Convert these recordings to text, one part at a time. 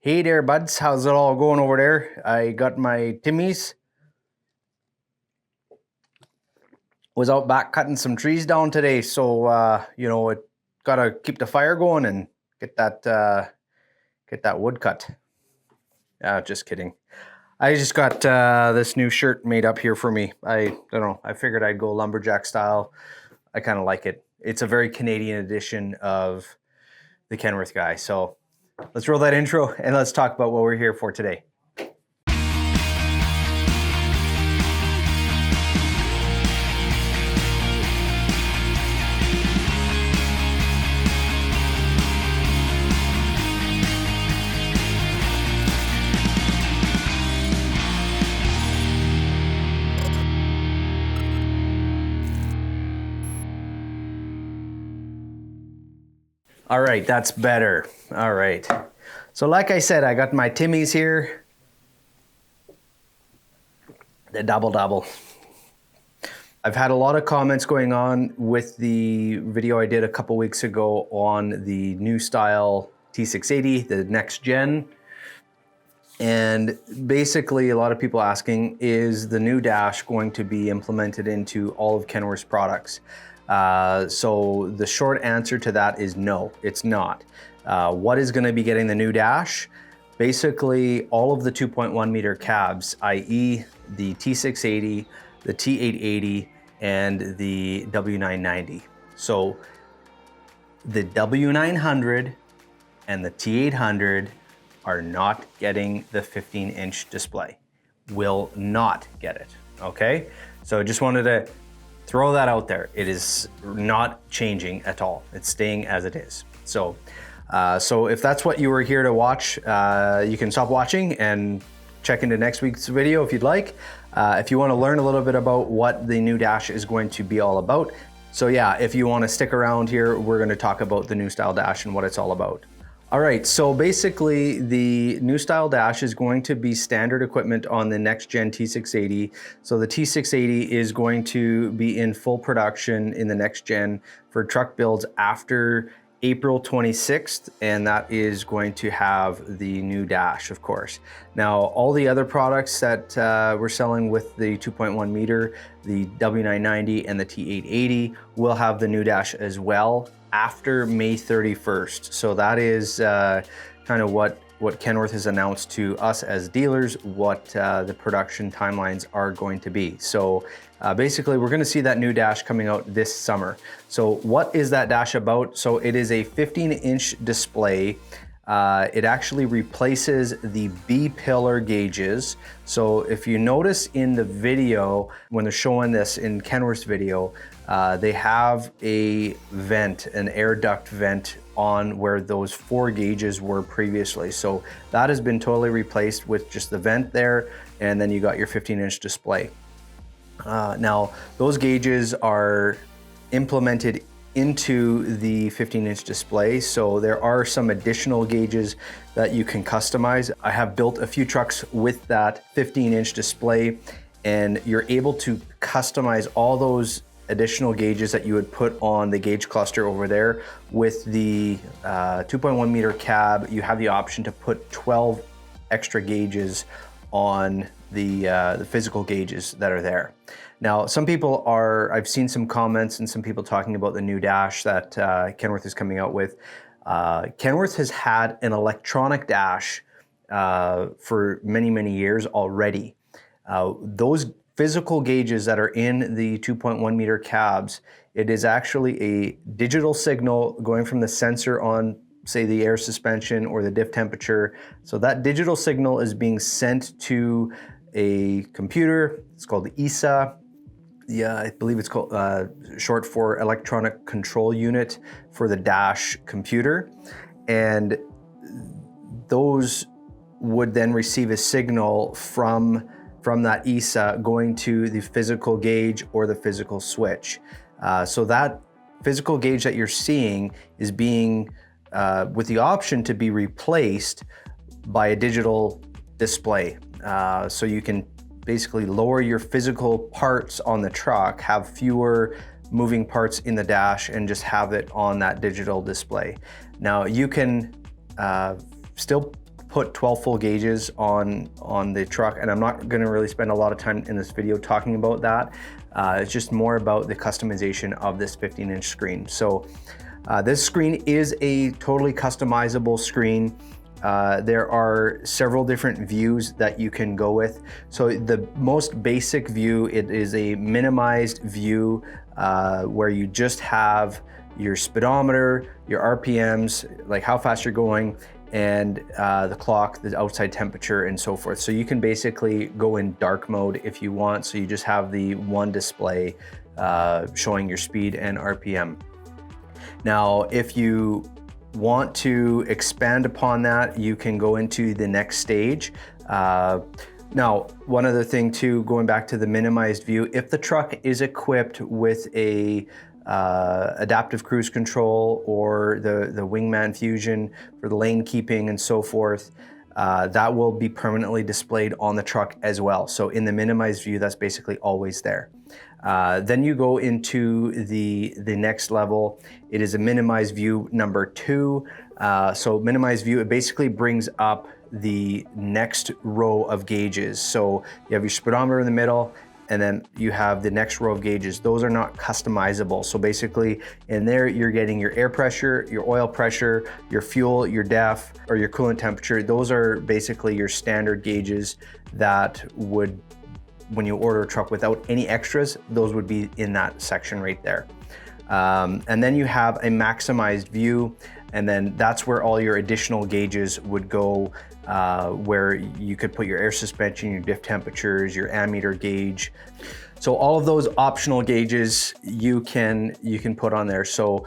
Hey there, buds. How's it all going over there? I got my Timmies. Was out back cutting some trees down today, so it gotta keep the fire going and get that wood cut. Just kidding. I just got this new shirt made up here for me. I don't know. I figured I'd go lumberjack style. I kind of like it. It's a very Canadian edition of the Kenworth Guy. So let's roll that intro and let's talk about what we're here for today. All right, that's better. All right. So like I said, I got my Timmies here. The double. I've had a lot of comments going on with the video I did a couple weeks ago on the new style T680, the next gen. And basically a lot of people asking, is the new dash going to be implemented into all of Kenworth's products? So the short answer to that is no, it's not. What is going to be getting the new dash? Basically all of the 2.1 meter cabs, i.e. the T680, the T880, and the W990. So the W900 and the T800 are not getting the 15-inch display. Will not get it, okay? So just wanted to throw that out there. It is not changing at all. It's staying as it is. So if that's what you were here to watch, you can stop watching and check into next week's video if you'd like. If you want to learn a little bit about what the new dash is going to be all about. So yeah, if you want to stick around here, we're going to talk about the new style dash and what it's all about. All right, so basically the new style dash is going to be standard equipment on the next gen T680. So the T680 is going to be in full production in the next gen for truck builds after April 26th, and that is going to have the new dash, of course. Now, all the other products that we're selling with the 2.1 meter, the W990 and the T880 will have the new dash as well after May 31st. So that is kind of what Kenworth has announced to us as dealers, what the production timelines are going to be. So basically we're going to see that new dash coming out this summer. So what is that dash about? So it is a 15-inch display. It actually replaces the B-pillar gauges. So if you notice in the video, when they're showing this in Kenworth's video, they have a vent, an air duct vent on where those 4 gauges were previously. So that has been totally replaced with just the vent there, and then you got your 15-inch display. Now, those gauges are implemented into the 15-inch display, so there are some additional gauges that you can customize. I have built a few trucks with that 15-inch display, and you're able to customize all those additional gauges that you would put on the gauge cluster over there. With the 2.1 meter cab, you have the option to put 12 extra gauges on the physical gauges that are there. Now, I've seen some comments and some people talking about the new dash that Kenworth is coming out with. Kenworth has had an electronic dash for many, many years already. Those physical gauges that are in the 2.1 meter cabs, it is actually a digital signal going from the sensor on, say, the air suspension or the diff temperature. So that digital signal is being sent to a computer. It's called the ESA. Yeah, I believe it's called short for electronic control unit for the dash computer. And those would then receive a signal from that ESA going to the physical gauge or the physical switch. So that physical gauge that you're seeing is being with the option to be replaced by a digital display. So you can basically lower your physical parts on the truck, have fewer moving parts in the dash, and just have it on that digital display. Now you can still put 12 full gauges on the truck, and I'm not going to really spend a lot of time in this video talking about that. It's just more about the customization of this 15-inch screen. So this screen is a totally customizable screen. There are several different views that you can go with. So the most basic view, it is a minimized view where you just have your speedometer, your RPMs, like how fast you're going, and the clock, the outside temperature, and so forth. So you can basically go in dark mode if you want. So you just have the one display showing your speed and RPM. Now, if you want to expand upon that, you can go into the next stage. Now, one other thing too, going back to the minimized view, if the truck is equipped with a adaptive cruise control or the wingman fusion for the lane keeping and so forth, that will be permanently displayed on the truck as well. So in the minimized view, that's basically always there. Then you go into the next level. It is a minimized view number 2. So minimized view, it basically brings up the next row of gauges. So you have your speedometer in the middle, and then you have the next row of gauges. Those are not customizable. So basically in there, you're getting your air pressure, your oil pressure, your fuel, your DEF, or your coolant temperature. Those are basically your standard gauges that would, when you order a truck without any extras, those would be in that section right there. And then you have a maximized view, and then that's where all your additional gauges would go, where you could put your air suspension, your diff temperatures, your ammeter gauge. So all of those optional gauges you can put on there. So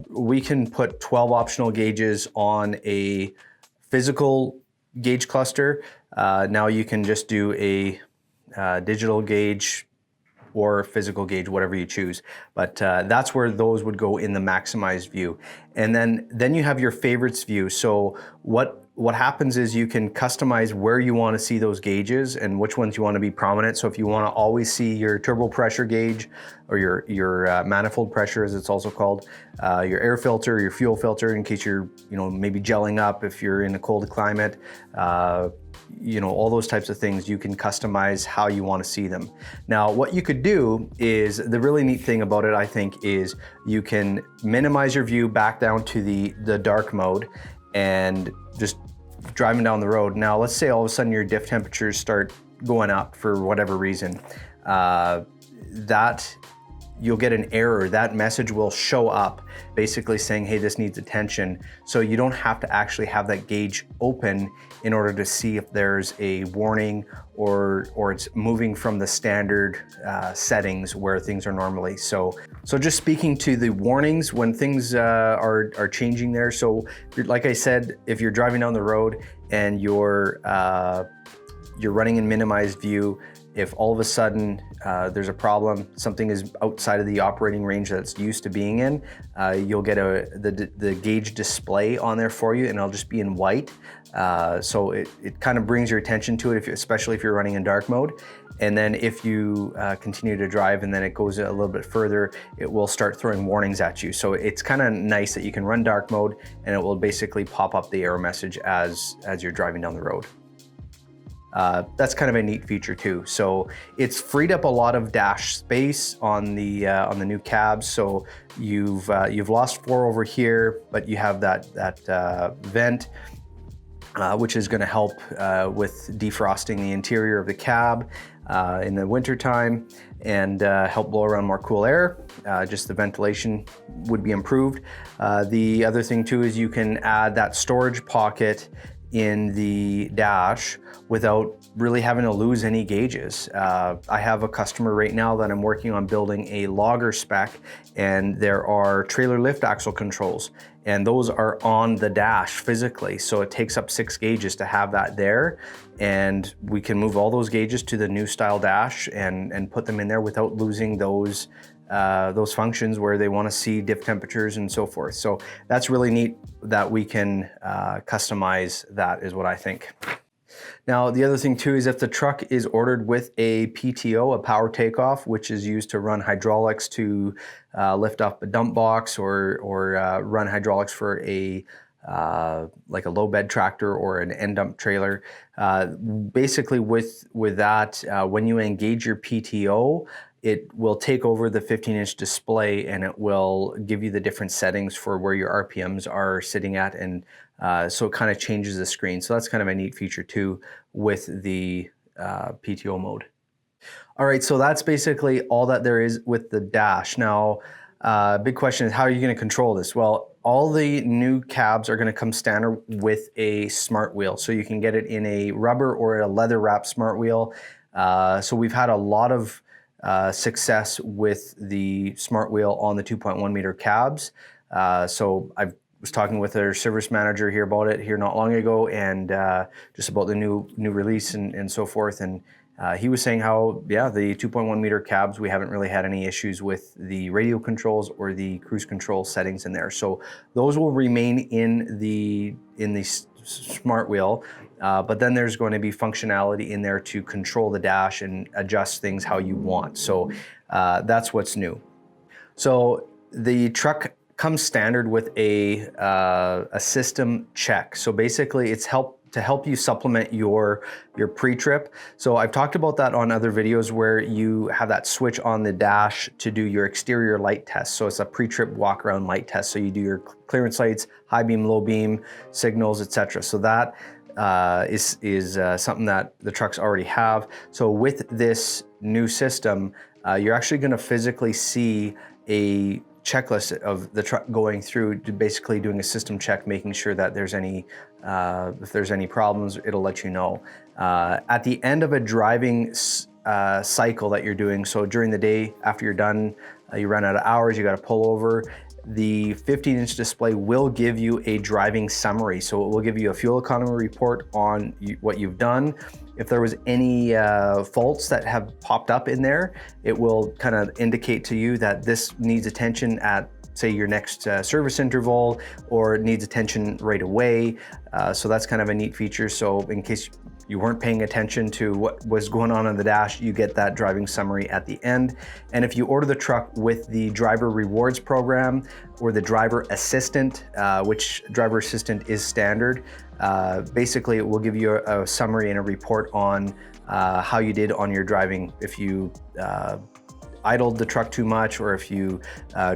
we can put 12 optional gauges on a physical gauge cluster. Now you can just do a digital gauge or physical gauge, whatever you choose. But that's where those would go in the maximized view. And then you have your favorites view. So what happens is you can customize where you want to see those gauges and which ones you want to be prominent. So if you want to always see your turbo pressure gauge or your manifold pressure, as it's also called, your air filter, your fuel filter, in case you're maybe gelling up if you're in a cold climate, all those types of things, you can customize how you want to see them. Now, what you could do is, the really neat thing about it, I think, is you can minimize your view back down to the dark mode and just driving down the road. Now, let's say all of a sudden your diff temperatures start going up for whatever reason. That you'll get an error. That message will show up basically saying, hey, this needs attention. So you don't have to actually have that gauge open in order to see if there's a warning or it's moving from the standard settings where things are normally. So just speaking to the warnings when things are changing there. So like I said, if you're driving down the road and you're running in minimized view, if all of a sudden there's a problem, something is outside of the operating range that it's used to being in, you'll get the gauge display on there for you, and it'll just be in white. So it kind of brings your attention to it, especially if you're running in dark mode. And then if you continue to drive and then it goes a little bit further, it will start throwing warnings at you. So it's kind of nice that you can run dark mode and it will basically pop up the error message as you're driving down the road. That's kind of a neat feature too. So it's freed up a lot of dash space on the new cabs. So you've lost 4 over here, but you have that vent, which is going to help with defrosting the interior of the cab in the winter time and help blow around more cool air. Just the ventilation would be improved. The other thing too is you can add that storage pocket in the dash without really having to lose any gauges. I have a customer right now that I'm working on building a logger spec, and there are trailer lift axle controls, and those are on the dash physically. So it takes up 6 gauges to have that there, and we can move all those gauges to the new style dash and put them in there without losing those functions where they want to see diff temperatures and so forth. So that's really neat that we can customize that, is what I think. Now, the other thing too is if the truck is ordered with a PTO, a power takeoff, which is used to run hydraulics to lift up a dump box or run hydraulics for a like a low bed tractor or an end dump trailer. Basically with that, when you engage your PTO, it will take over the 15-inch display and it will give you the different settings for where your RPMs are sitting at, and so it kind of changes the screen. So that's kind of a neat feature too with the PTO mode. All right, so that's basically all that there is with the dash. Now, big question is, how are you going to control this? Well, all the new cabs are going to come standard with a smart wheel. So you can get it in a rubber or a leather wrap smart wheel. So we've had a lot of success with the smart wheel on the 2.1 meter cabs. So I was talking with our service manager here about it here not long ago, and just about the new release and so forth. And he was saying how, yeah, the 2.1 meter cabs, we haven't really had any issues with the radio controls or the cruise control settings in there. So those will remain in the smart wheel, but then there's going to be functionality in there to control the dash and adjust things how you want. So that's what's new. So the truck comes standard with a system check. So basically it's to help you supplement your pre-trip. So I've talked about that on other videos where you have that switch on the dash to do your exterior light test. So it's a pre-trip walk around light test. So you do your clearance lights, high beam, low beam, signals, etc. So that is something that the trucks already have. So with this new system, you're actually going to physically see a checklist of the truck going through, basically doing a system check, making sure that there's any if there's any problems, it'll let you know. At the end of a driving cycle that you're doing, so during the day after you're done, you run out of hours, you got to pull over, the 15-inch display will give you a driving summary. So it will give you a fuel economy report on what you've done. If there was any faults that have popped up in there, it will kind of indicate to you that this needs attention at, say, your next service interval, or it needs attention right away. So that's kind of a neat feature. So in case you weren't paying attention to what was going on the dash, you get that driving summary at the end. And if you order the truck with the driver rewards program or the driver assistant, which driver assistant is standard, basically it will give you a summary and a report on how you did on your driving. If you idled the truck too much, or if you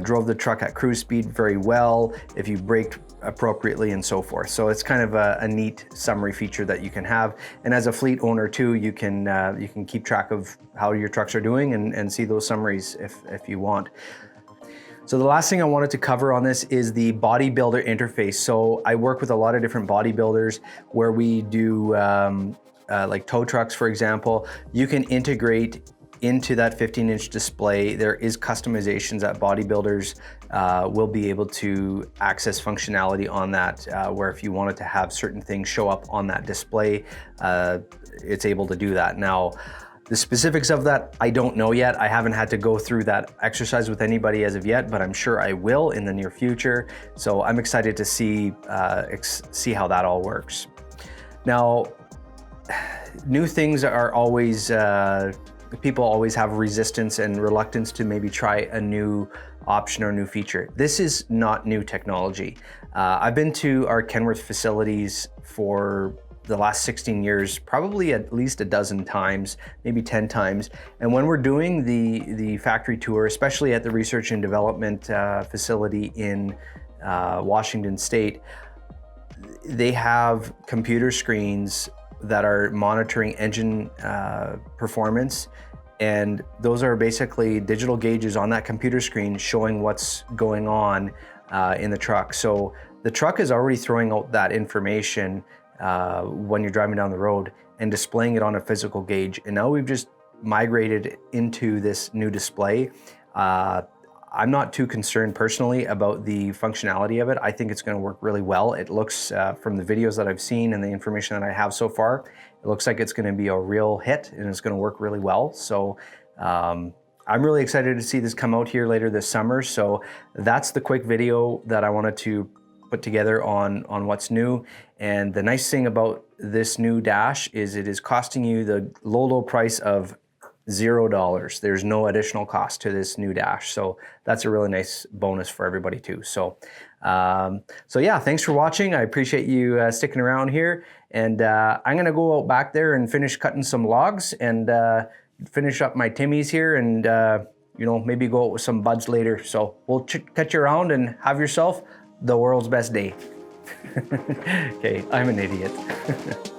drove the truck at cruise speed very well, if you braked appropriately, and so forth. So it's kind of a neat summary feature that you can have. And as a fleet owner too, you can keep track of how your trucks are doing and see those summaries if you want. So the last thing I wanted to cover on this is the bodybuilder interface. So I work with a lot of different bodybuilders where we do like tow trucks, for example. You can integrate into that 15-inch display. There is customizations that bodybuilders will be able to access functionality on that, where if you wanted to have certain things show up on that display, it's able to do that. Now, the specifics of that, I don't know yet. I haven't had to go through that exercise with anybody as of yet, but I'm sure I will in the near future. So I'm excited to see how that all works. Now, new things are always, people always have resistance and reluctance to maybe try a new option or new feature. This is not new technology. I've been to our Kenworth facilities for the last 16 years, probably at least a dozen times, maybe 10 times. And when we're doing the factory tour, especially at the research and development facility in Washington State, they have computer screens that are monitoring engine performance. And those are basically digital gauges on that computer screen showing what's going on in the truck. So the truck is already throwing out that information when you're driving down the road and displaying it on a physical gauge. And now we've just migrated into this new display. I'm not too concerned personally about the functionality of it. I think it's going to work really well. It looks, from the videos that I've seen and the information that I have so far, it looks like it's going to be a real hit and it's going to work really well. So I'm really excited to see this come out here later this summer. So that's the quick video that I wanted to put together on what's new. And the nice thing about this new dash is it is costing you the low price of $0. There's no additional cost to this new dash. So that's a really nice bonus for everybody too. So, so yeah, thanks for watching. I appreciate you sticking around here. And I'm gonna go out back there and finish cutting some logs and finish up my Timmies here and you know, maybe go out with some buds later. So we'll catch you around and have yourself the world's best day. Okay, I'm an idiot.